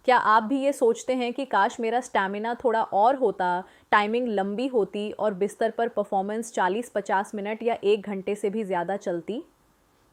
क्या आप भी ये सोचते हैं कि काश मेरा स्टैमिना थोड़ा और होता, टाइमिंग लंबी होती और बिस्तर पर परफॉर्मेंस 40-50 मिनट या 1 घंटे से भी ज़्यादा चलती?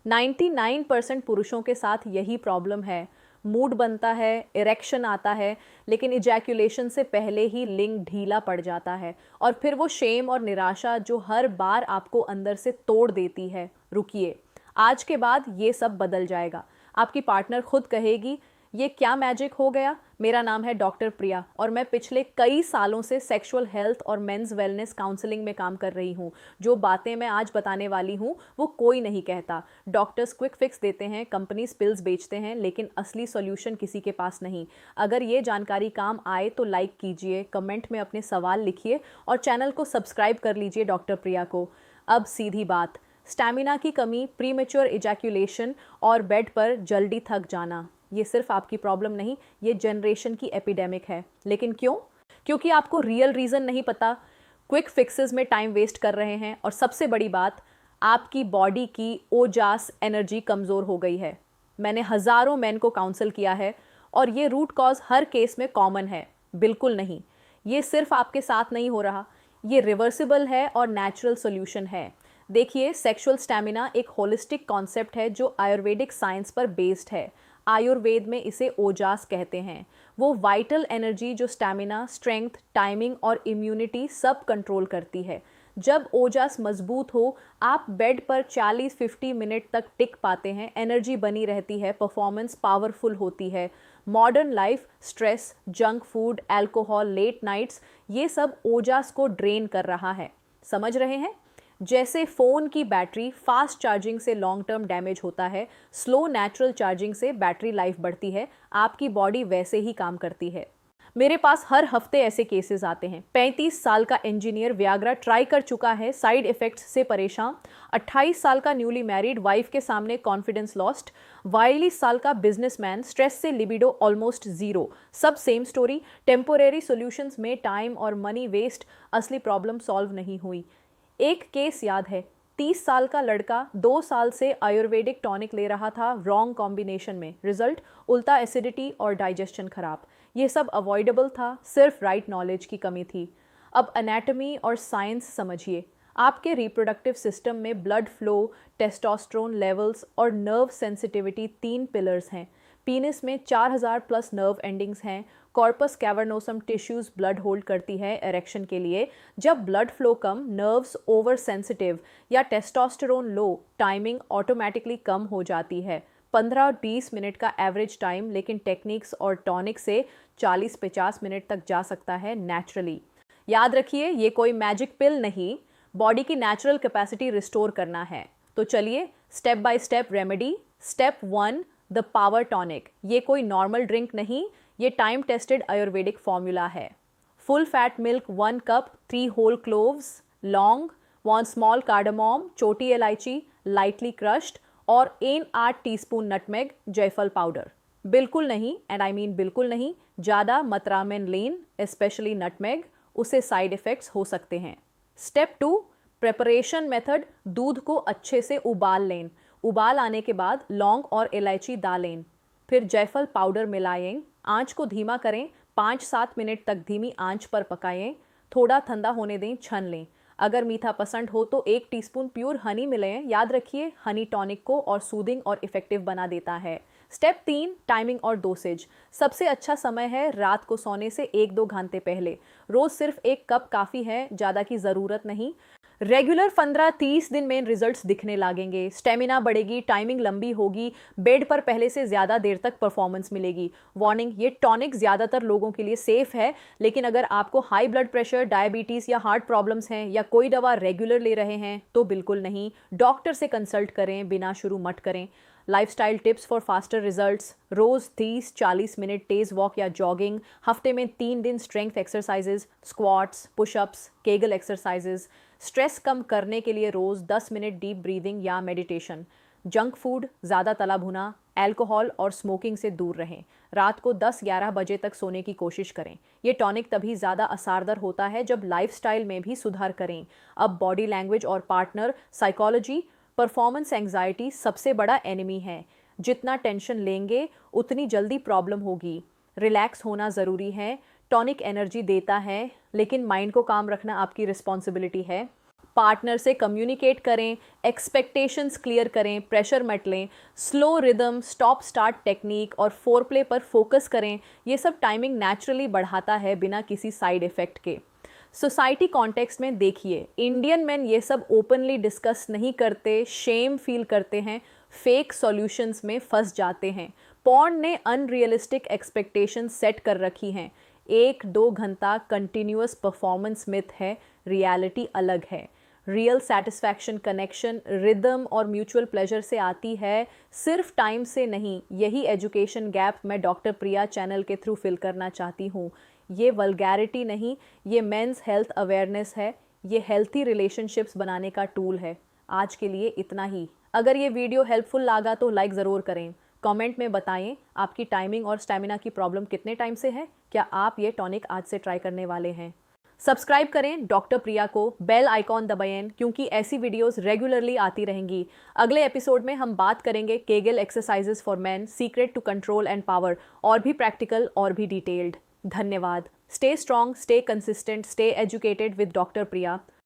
99% पुरुषों के साथ यही प्रॉब्लम है। मूड बनता है, इरेक्शन आता है, लेकिन इजैकुलेशन से पहले ही लिंग ढीला पड़ जाता है और फिर वो शेम और निराशा जो हर बार आपको अंदर से तोड़ देती है। रुकिए, आज के बाद ये सब बदल जाएगा। आपकी पार्टनर खुद कहेगी, ये क्या मैजिक हो गया। मेरा नाम है डॉक्टर प्रिया और मैं पिछले कई सालों से सेक्सुअल हेल्थ और मेंस वेलनेस काउंसलिंग में काम कर रही हूँ। जो बातें मैं आज बताने वाली हूँ वो कोई नहीं कहता। डॉक्टर्स क्विक फिक्स देते हैं, कंपनीज पिल्स बेचते हैं, लेकिन असली सॉल्यूशन किसी के पास नहीं। अगर ये जानकारी काम आए तो लाइक कीजिए, कमेंट में अपने सवाल लिखिए और चैनल को सब्सक्राइब कर लीजिए डॉक्टर प्रिया को। अब सीधी बात, स्टैमिना की कमी, प्रीमेच्योर इजैकुलेशन और बेड पर जल्दी थक जाना, ये सिर्फ आपकी प्रॉब्लम नहीं, ये जनरेशन की एपिडेमिक है। लेकिन क्यों? क्योंकि आपको रियल रीज़न नहीं पता, क्विक फिक्सेस में टाइम वेस्ट कर रहे हैं और सबसे बड़ी बात, आपकी बॉडी की ओजास एनर्जी कमज़ोर हो गई है। मैंने हज़ारों मैन को काउंसल किया है और ये रूट कॉज हर केस में कॉमन है। बिल्कुल नहीं, ये सिर्फ आपके साथ नहीं हो रहा, ये रिवर्सिबल है और नेचुरल सोल्यूशन है। देखिए, सेक्सुअल स्टैमिना एक होलिस्टिक कॉन्सेप्ट है जो आयुर्वेदिक साइंस पर बेस्ड है। आयुर्वेद में इसे ओजास कहते हैं। वो वाइटल एनर्जी जो स्टैमिना, स्ट्रेंथ, टाइमिंग और इम्यूनिटी सब कंट्रोल करती है। जब ओजास मजबूत हो, आप बेड पर 40-50 मिनट तक टिक पाते हैं, एनर्जी बनी रहती है, परफॉर्मेंस पावरफुल होती है। Modern life, stress, junk food, alcohol, late nights, ये सब ओजास को ड्रेन कर रहा है। समझ रहे हैं? जैसे फ़ोन की बैटरी फास्ट चार्जिंग से लॉन्ग टर्म डैमेज होता है, स्लो नेचुरल चार्जिंग से बैटरी लाइफ बढ़ती है, आपकी बॉडी वैसे ही काम करती है। मेरे पास हर हफ्ते ऐसे केसेस आते हैं। 35 साल का इंजीनियर व्याग्रा ट्राई कर चुका है, साइड इफ़ेक्ट्स से परेशान। 28 साल का न्यूली मैरिड, वाइफ के सामने कॉन्फिडेंस लॉस्ट। 42 साल का बिजनेसमैन, स्ट्रेस से लिबिडो ऑलमोस्ट ज़ीरो। सब सेम स्टोरी, टेम्पोरेरी सॉल्यूशंस में टाइम और मनी वेस्ट, असली प्रॉब्लम सॉल्व नहीं हुई। एक केस याद है, 30 साल का लड़का 2 साल से आयुर्वेदिक टॉनिक ले रहा था रॉन्ग कॉम्बिनेशन में। रिजल्ट, उल्टा एसिडिटी और डाइजेशन खराब। ये सब अवॉइडेबल था, सिर्फ राइट नॉलेज की कमी थी। अब एनाटॉमी और साइंस समझिए। आपके रिप्रोडक्टिव सिस्टम में ब्लड फ्लो, टेस्टोस्टेरोन लेवल्स और नर्व सेंसिटिविटी 3 पिलर्स हैं। पीनिस में 4000 प्लस नर्व एंडिंग्स हैं। Corpus cavernosum tissues blood hold करती है एरेक्शन के लिए। जब ब्लड फ्लो कम, नर्व्स ओवर सेंसिटिव या टेस्टोस्टेरोन लो, टाइमिंग ऑटोमेटिकली कम हो जाती है। 15-20 मिनट का एवरेज टाइम, लेकिन टेक्निक्स और टॉनिक से 40-50 मिनट तक जा सकता है नेचुरली। याद रखिए, ये कोई मैजिक पिल नहीं, बॉडी की नेचुरल कैपेसिटी रिस्टोर करना है। तो चलिए, step by step remedy. Step 1, the power tonic. ये कोई नॉर्मल ड्रिंक नहीं, ये टाइम टेस्टेड आयुर्वेदिक फॉर्मूला है। Full fat milk 1 cup, 3 whole cloves, लौंग, 1 स्मॉल कार्डामोम, छोटी इलायची लाइटली क्रश्ड और 8 टीस्पून नटमेग, जायफल पाउडर। बिल्कुल नहीं, एंड आई मीन बिल्कुल नहीं, ज़्यादा मात्रा में लेन, स्पेशली नटमेग, उससे साइड इफ़ेक्ट्स हो सकते हैं। Step 2, preparation method. दूध को अच्छे से उबाल लें। उबाल आने के बाद लौंग और इलायची डालें, फिर जायफल पाउडर मिलाएं। आंच को धीमा करें, 5-7 मिनट तक धीमी आंच पर पकाएं। थोड़ा ठंडा होने दें, छन लें। अगर मीठा पसंद हो तो 1 टीस्पून प्योर हनी मिलाएं। याद रखिए, हनी टॉनिक को और सूदिंग और इफेक्टिव बना देता है। स्टेप 3, टाइमिंग और डोसेज। सबसे अच्छा समय है रात को सोने से 1-2 घंटे पहले। रोज़ सिर्फ 1 कप काफ़ी है, ज़्यादा की ज़रूरत नहीं। रेगुलर 15-30 दिन में रिजल्ट्स दिखने लगेंगे। स्टेमिना बढ़ेगी, टाइमिंग लंबी होगी, बेड पर पहले से ज़्यादा देर तक परफॉर्मेंस मिलेगी। वार्निंग, ये टॉनिक ज़्यादातर लोगों के लिए सेफ है, लेकिन अगर आपको हाई ब्लड प्रेशर, डायबिटीज़ या हार्ट प्रॉब्लम्स हैं या कोई दवा रेगुलर ले रहे हैं तो बिल्कुल नहीं। डॉक्टर से कंसल्ट करें, बिना शुरू मत करें। Lifestyle tips for faster results. रोज़ 30-40 मिनट तेज़ वॉक या जॉगिंग। हफ्ते में 3 दिन strength exercises, squats, pushups, Kegel exercises. Stress कम करने के लिए रोज़ 10 मिनट डीप ब्रीदिंग या मेडिटेशन। जंक फूड, ज़्यादा तला भुना, अल्कोहल और स्मोकिंग से दूर रहें। रात को 10-11 बजे तक सोने की कोशिश करें। ये टॉनिक तभी ज़्यादा असरदार होता है जब लाइफस्टाइल में भी सुधार करें। अब बॉडी लैंग्वेज और पार्टनर साइकोलॉजी। परफॉर्मेंस एंग्जाइटी सबसे बड़ा एनिमी है। जितना टेंशन लेंगे उतनी जल्दी प्रॉब्लम होगी। रिलैक्स होना ज़रूरी है। टॉनिक एनर्जी देता है, लेकिन माइंड को काम रखना आपकी रिस्पॉन्सिबिलिटी है। पार्टनर से कम्युनिकेट करें, एक्सपेक्टेशंस क्लियर करें, प्रेशर मत लें, slow rhythm, stop start technique और फोरप्ले पर फोकस करें। ये सब टाइमिंग नेचुरली बढ़ाता है बिना किसी साइड इफ़ेक्ट के। सोसाइटी कॉन्टेक्स्ट में देखिए, इंडियन मेन ये सब ओपनली डिस्कस नहीं करते, शेम फील करते हैं, फेक सॉल्यूशंस में फंस जाते हैं। पॉर्न ने अनरियलिस्टिक एक्सपेक्टेशन सेट कर रखी हैं। 1-2 घंटा कंटिन्यूअस परफॉर्मेंस मिथ है, रियलिटी अलग है। रियल सेटिस्फैक्शन, कनेक्शन, रिदम और म्यूचुअल प्लेजर से आती है, सिर्फ टाइम से नहीं। यही एजुकेशन गैप मैं डॉक्टर प्रिया चैनल के थ्रू फिल करना चाहती हूँ। ये वल्गैरिटी नहीं, ये मेंस हेल्थ अवेयरनेस है, ये हेल्थी रिलेशनशिप्स बनाने का टूल है। आज के लिए इतना ही। अगर ये वीडियो हेल्पफुल लगा तो लाइक ज़रूर करें। कमेंट में बताएं आपकी टाइमिंग और स्टैमिना की प्रॉब्लम कितने टाइम से है। क्या आप ये टॉनिक आज से ट्राई करने वाले हैं? सब्सक्राइब करें डॉक्टर प्रिया को, बेल आइकॉन दबाएं, क्योंकि ऐसी वीडियोस रेगुलरली आती रहेंगी। अगले एपिसोड में हम बात करेंगे Kegel exercises for men, secret to control and power, और भी प्रैक्टिकल और भी डिटेल्ड। धन्यवाद। Stay strong, stay consistent, stay educated with doctor Priya.